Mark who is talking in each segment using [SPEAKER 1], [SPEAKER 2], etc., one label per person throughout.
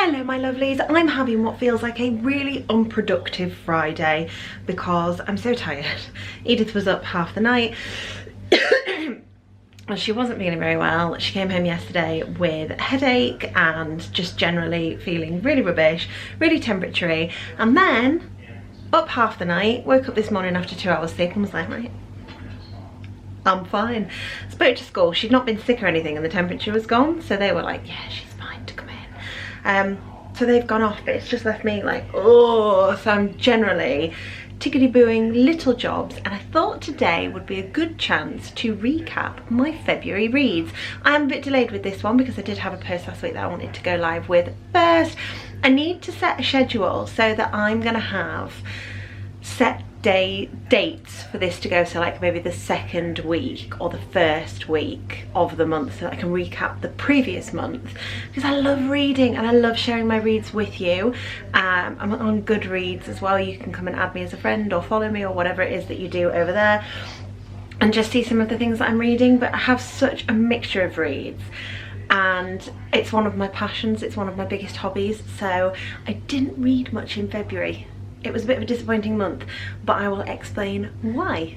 [SPEAKER 1] Hello my lovelies, I'm having what feels like a really unproductive Friday because I'm so tired. Edith was up half the night. Well, she wasn't feeling very well. She came home yesterday with a headache and just generally feeling really rubbish, really temperatury, and then up half the night, woke up this morning after 2 hours sleep and was like, right, I'm fine. Spoke to school, she'd not been sick or anything and the temperature was gone, so they were like, yeah, she's fine to come in. So they've gone off, but it's just left me like, oh, so I'm generally tickety-booing little jobs, and I thought today would be a good chance to recap my February reads. I am a bit delayed with this one because I did have a post last week that I wanted to go live with first. I need to set a schedule so that I'm gonna have set dates for this to go, so like maybe the second week or the first week of the month, so that I can recap the previous month, because I love reading and I love sharing my reads with you. I'm on Goodreads as well. You can come and add me as a friend or follow me or whatever it is that you do over there and just see some of the things that I'm reading. But I have such a mixture of reads and it's one of my passions, it's one of my biggest hobbies, so I didn't read much in February. It was a bit of a disappointing month, but I will explain why.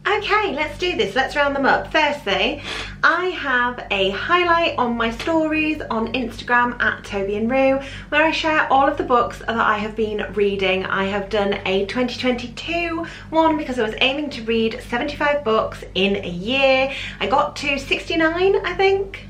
[SPEAKER 1] Okay, let's do this. Let's round them up. Firstly, I have a highlight on my stories on Instagram at Toby and Rue, where I share all of the books that I have been reading. I have done a 2022 one because I was aiming to read 75 books in a year. I got to 69, I think.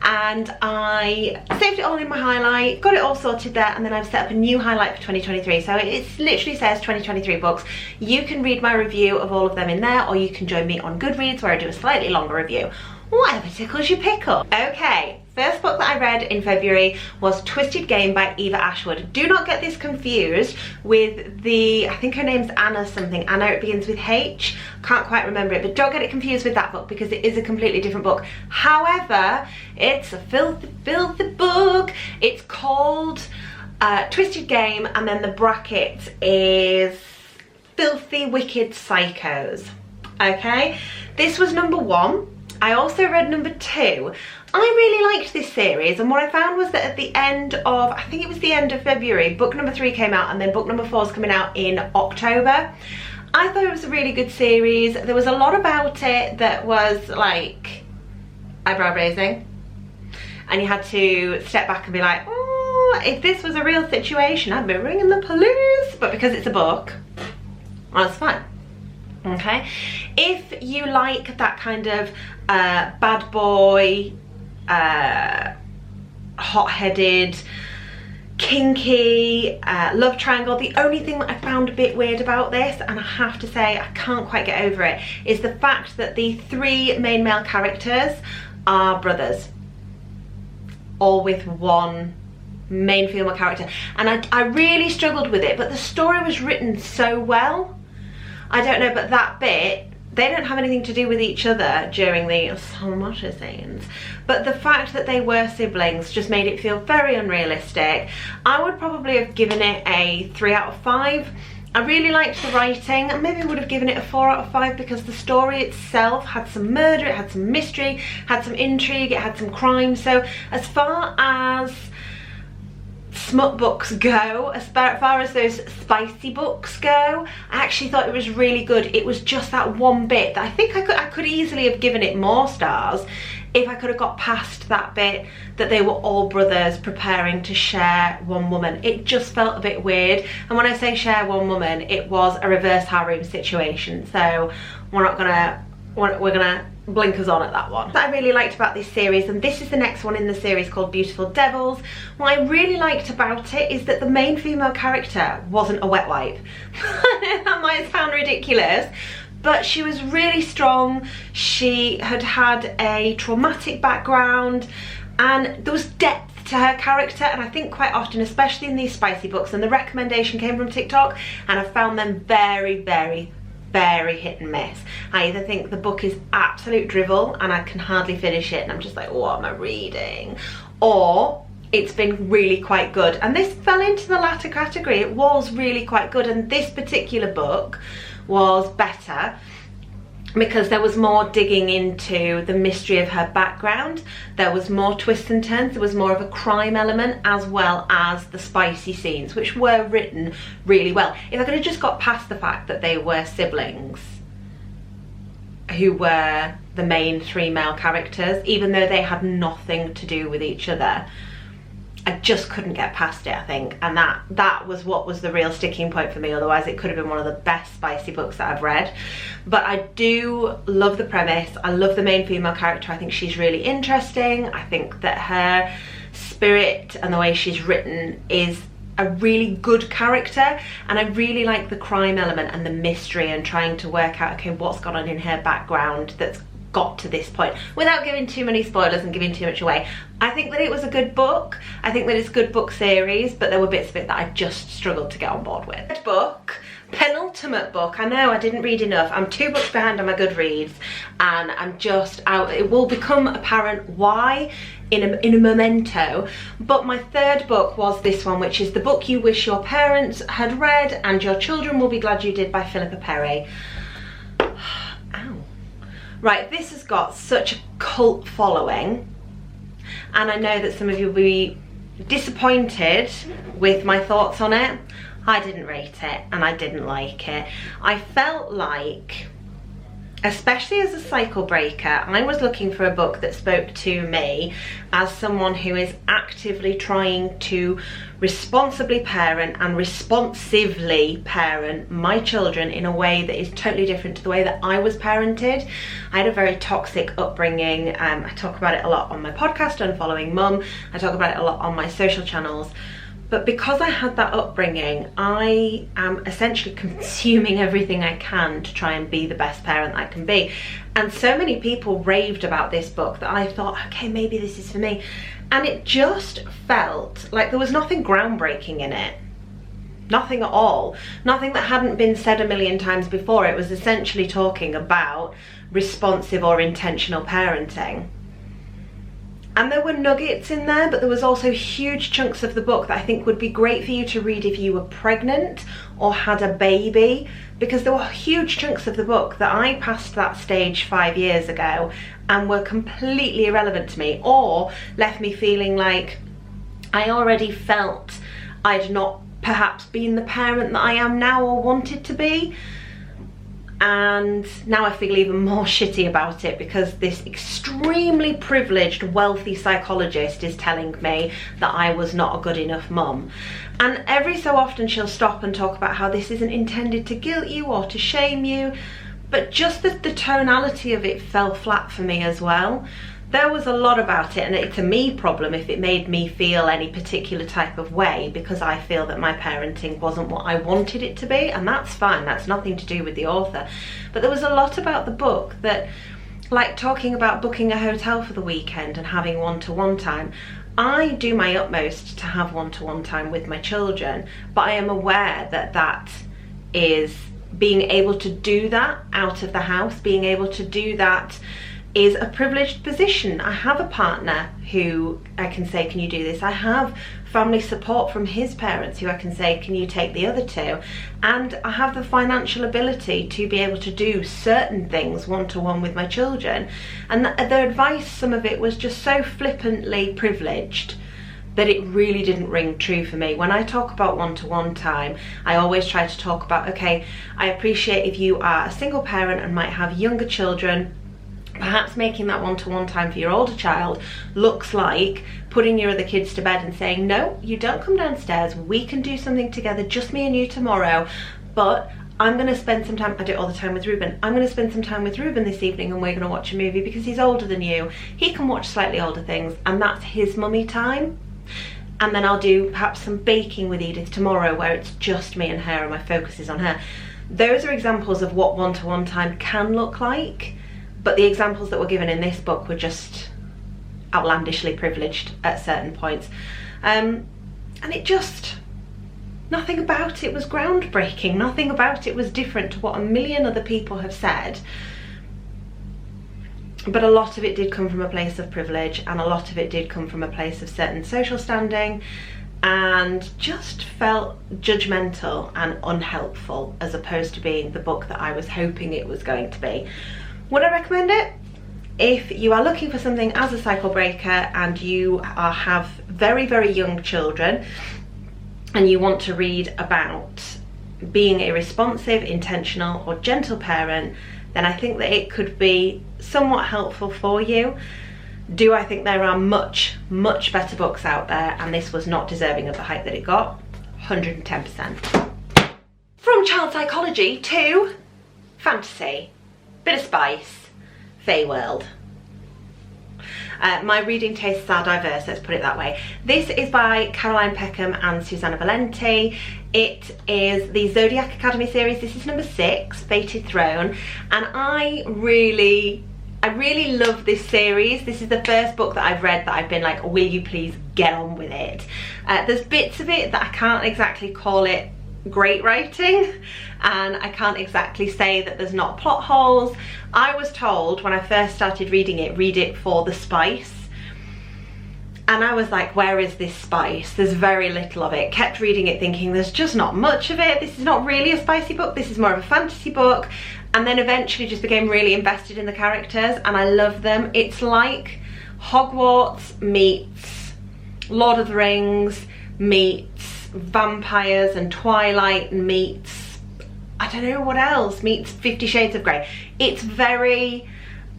[SPEAKER 1] And I saved it all in my highlight, got it all sorted there, and then I've set up a new highlight for 2023. So it literally says 2023 books. You can read my review of all of them in there, or you can join me on Goodreads where I do a slightly longer review. Whatever tickles your pickle. Okay, first book that I read in February was Twisted Game by Eva Ashwood. Do not get this confused with the, I think her name's Anna something. Anna, it begins with H. Can't quite remember it, but don't get it confused with that book because it is a completely different book. However, it's a filthy book. It's called Twisted Game, and then the bracket is Filthy Wicked Psychos. Okay, this was number 1. I also read number 2. I really liked this series, and what I found was that at the end of, I think it was the end of February, book number 3 came out, and then book number 4 is coming out in October. I thought it was a really good series. There was a lot about it that was like eyebrow raising, and you had to step back and be like, oh, if this was a real situation, I'd be ringing the police. But because it's a book, well, it's fine. Okay, if you like that kind of bad boy, hot-headed, kinky love triangle, the only thing that I found a bit weird about this, and I have to say I can't quite get over it, is the fact that the 3 main male characters are brothers, all with one main female character, and I really struggled with it, but the story was written so well. I don't know, but that bit, they don't have anything to do with each other during the so much scenes, but the fact that they were siblings just made it feel very unrealistic. I would probably have given it a 3 out of 5. I really liked the writing, and maybe I would have given it a 4 out of 5 because the story itself had some murder, it had some mystery, had some intrigue, it had some crime. So as far as smut books go, as far as those spicy books go, I actually thought it was really good. It was just that one bit that I think I could easily have given it more stars if I could have got past that bit that they were all brothers preparing to share one woman. It just felt a bit weird, and when I say share one woman, it was a reverse harem situation, so we're gonna blinkers on at that one. What I really liked about this series, and this is the next one in the series called Beautiful Devils, what I really liked about it is that the main female character wasn't a wet wipe. That might sound ridiculous, but she was really strong. She had had a traumatic background, and there was depth to her character, and I think quite often, especially in these spicy books, and the recommendation came from TikTok, and I found them very, very hit and miss. I either think the book is absolute drivel and I can hardly finish it and I'm just like, what am I reading? Or it's been really quite good, and this fell into the latter category. It was really quite good, and this particular book was better. because there was more digging into the mystery of her background. There was more twists and turns, there was more of a crime element, as well as the spicy scenes, which were written really well. If I could have just got past the fact that they were siblings who were the main 3 male characters, even though they had nothing to do with each other, I just couldn't get past it, I think, and that was what was the real sticking point for me. Otherwise it could have been one of the best spicy books that I've read. But I do love the premise. I love the main female character. I think she's really interesting. I think that her spirit and the way she's written is a really good character, and I really like the crime element and the mystery and trying to work out, okay, what's gone on in her background that's got to this point, without giving too many spoilers and giving too much away. I think that it was a good book. I think that it's a good book series, but there were bits of it that I just struggled to get on board with. Third book, penultimate book. I know I didn't read enough. I'm 2 books behind on my Goodreads, and I'm just out. It will become apparent why in a memento. But my 3rd book was this one, which is The Book You Wish Your Parents Had Read and Your Children Will Be Glad You Did by Philippa Perry. Ow. Right, this has got such a cult following, and I know that some of you will be disappointed with my thoughts on it. I didn't rate it and I didn't like it. I felt like, especially as a cycle breaker, I was looking for a book that spoke to me as someone who is actively trying to responsibly parent and responsively parent my children in a way that is totally different to the way that I was parented. I had a very toxic upbringing. I talk about it a lot on my podcast, Unfollowing Mum. I talk about it a lot on my social channels. But because I had that upbringing, I am essentially consuming everything I can to try and be the best parent I can be. And so many people raved about this book that I thought, okay, maybe this is for me. And it just felt like there was nothing groundbreaking in it. Nothing at all. Nothing that hadn't been said a million times before. It was essentially talking about responsive or intentional parenting. And there were nuggets in there, but there was also huge chunks of the book that I think would be great for you to read if you were pregnant or had a baby, because there were huge chunks of the book that I passed that stage 5 years ago and were completely irrelevant to me, or left me feeling like I already felt I'd not perhaps been the parent that I am now or wanted to be. And now I feel even more shitty about it because this extremely privileged, wealthy psychologist is telling me that I was not a good enough mum. And every so often she'll stop and talk about how this isn't intended to guilt you or to shame you, but just the tonality of it fell flat for me as well. There was a lot about it, and it's a me problem if it made me feel any particular type of way, because I feel that my parenting wasn't what I wanted it to be, and that's fine, that's nothing to do with the author. But there was a lot about the book that, like talking about booking a hotel for the weekend and having one-to-one time. I do my utmost to have one-to-one time with my children, but I am aware that that is being able to do that out of the house, being able to do that is a privileged position. I have a partner who I can say, can you do this? I have family support from his parents who I can say, can you take the other two? And I have the financial ability to be able to do certain things one-to-one with my children. And the advice, some of it was just so flippantly privileged that it really didn't ring true for me. When I talk about one-to-one time, I always try to talk about, okay, I appreciate if you are a single parent and might have younger children, perhaps making that one-to-one time for your older child looks like putting your other kids to bed and saying, no, you don't come downstairs, we can do something together, just me and you tomorrow, but I'm going to spend some time, I do it all the time with Ruben, I'm going to spend some time with Ruben this evening and we're going to watch a movie because he's older than you. He can watch slightly older things and that's his mummy time. And then I'll do perhaps some baking with Edith tomorrow where it's just me and her and my focus is on her. Those are examples of what one-to-one time can look like. But the examples that were given in this book were just outlandishly privileged at certain points. And it just, nothing about it was groundbreaking. Nothing about it was different to what a million other people have said. But a lot of it did come from a place of privilege, and a lot of it did come from a place of certain social standing, and just felt judgmental and unhelpful as opposed to being the book that I was hoping it was going to be. Would I recommend it? If you are looking for something as a cycle breaker and you have very, very young children and you want to read about being a responsive, intentional or gentle parent, then I think that it could be somewhat helpful for you. Do I think there are much, much better books out there, and this was not deserving of the hype that it got? 110%. From child psychology to fantasy, bit of spice, Fae World. My reading tastes are diverse, let's put it that way. This is by Caroline Peckham and Susanna Valenti. It is the Zodiac Academy series. This is number 6, Fated Throne, and I really love this series. This is the first book that I've read that I've been like, will you please get on with it? There's bits of it that I can't exactly call it great writing, and I can't exactly say that there's not plot holes. I was told when I first started reading it, read it for the spice, and I was like, where is this spice? There's very little of it. Kept reading it thinking there's just not much of it. This is not really a spicy book, this is more of a fantasy book. And then eventually just became really invested in the characters, and I love them. It's like Hogwarts meets Lord of the Rings meets vampires and Twilight meets, I don't know what else, meets 50 Shades of Grey. It's very,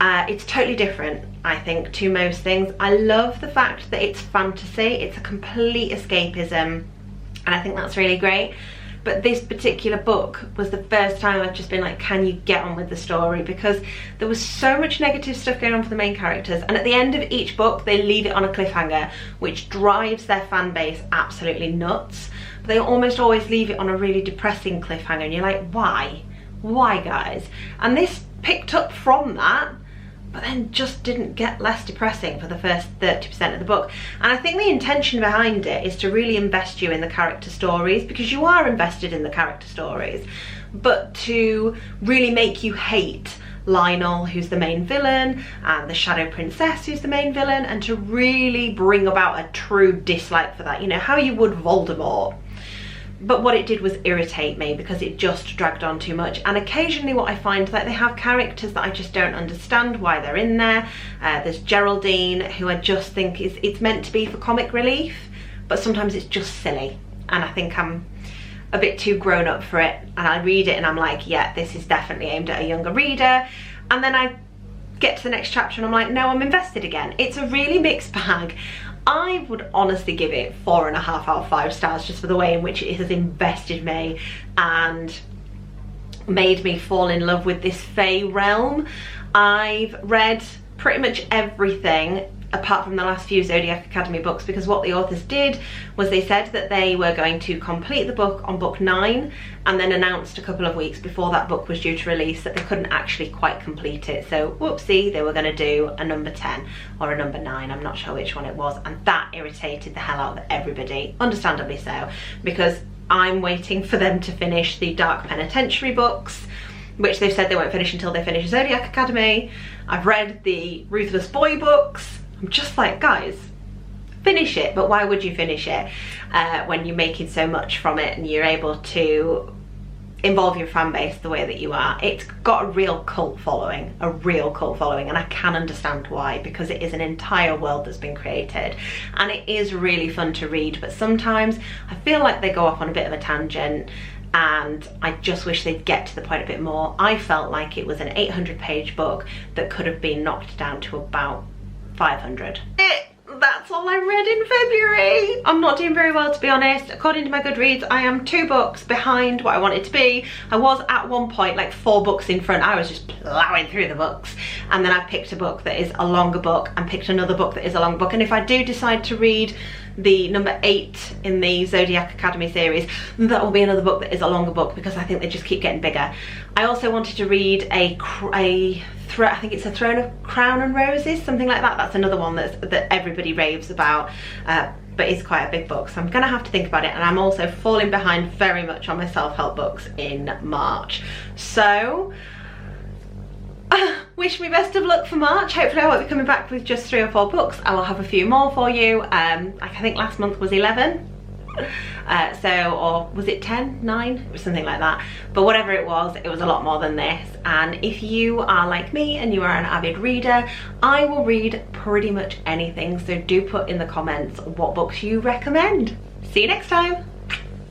[SPEAKER 1] it's totally different, I think, to most things. I love the fact that it's fantasy, it's a complete escapism, and I think that's really great. But this particular book was the first time I've just been like, can you get on with the story? Because there was so much negative stuff going on for the main characters, and at the end of each book they leave it on a cliffhanger, which drives their fan base absolutely nuts. But they almost always leave it on a really depressing cliffhanger, and you're like, why? Why, guys? And this picked up from that, but then just didn't get less depressing for the first 30% of the book. And I think the intention behind it is to really invest you in the character stories, because you are invested in the character stories, but to really make you hate Lionel, who's the main villain, and the Shadow Princess, who's the main villain, and to really bring about a true dislike for that, you know, how you would Voldemort. But what it did was irritate me because it just dragged on too much. And occasionally what I find, that they have characters that I just don't understand why they're in there. There's Geraldine, who I just think it's meant to be for comic relief, but sometimes it's just silly. And I think I'm a bit too grown up for it. And I read it and I'm like, yeah, this is definitely aimed at a younger reader. And then I get to the next chapter and I'm like, no, I'm invested again. It's a really mixed bag. I would honestly give it 4.5 out of 5 stars just for the way in which it has invested me and made me fall in love with this Fae realm. I've read pretty much everything apart from the last few Zodiac Academy books, because what the authors did was they said that they were going to complete the book on book 9 and then announced a couple of weeks before that book was due to release that they couldn't actually quite complete it. So whoopsie, they were going to do a number 10 or a number 9, I'm not sure which one it was, and that irritated the hell out of everybody, understandably so, because I'm waiting for them to finish the Dark Penitentiary books, which they've said they won't finish until they finish Zodiac Academy. I've read the Ruthless Boy books. I'm just like, guys, finish it. But why would you finish it when you're making so much from it and you're able to involve your fan base the way that you are? It's got a real cult following, and I can understand why, because it is an entire world that's been created and it is really fun to read. But sometimes I feel like they go off on a bit of a tangent, and I just wish they'd get to the point a bit more. I felt like it was an 800-page book that could have been knocked down to about 500. That's all I read in February. I'm not doing very well, to be honest. According to my Goodreads, I am 2 books behind what I wanted to be. I was at one point like 4 books in front. I was just plowing through the books, and then I picked a book that is a longer book and picked another book that is a long book. And if I do decide to read the number 8 in the Zodiac Academy series, that will be another book that is a longer book, because I think they just keep getting bigger. I also wanted to read I think it's a Crown and Roses, something like that. That's another one that everybody raves about, but it's quite a big book, so I'm gonna have to think about it. And I'm also falling behind very much on my self-help books in March, so wish me best of luck for March. Hopefully I won't be coming back with just 3 or 4 books. I will have a few more for you. I think last month was 11. Or was it 10, 9? It was something like that. But whatever it was a lot more than this. And if you are like me and you are an avid reader, I will read pretty much anything. So do put in the comments what books you recommend. See you next time.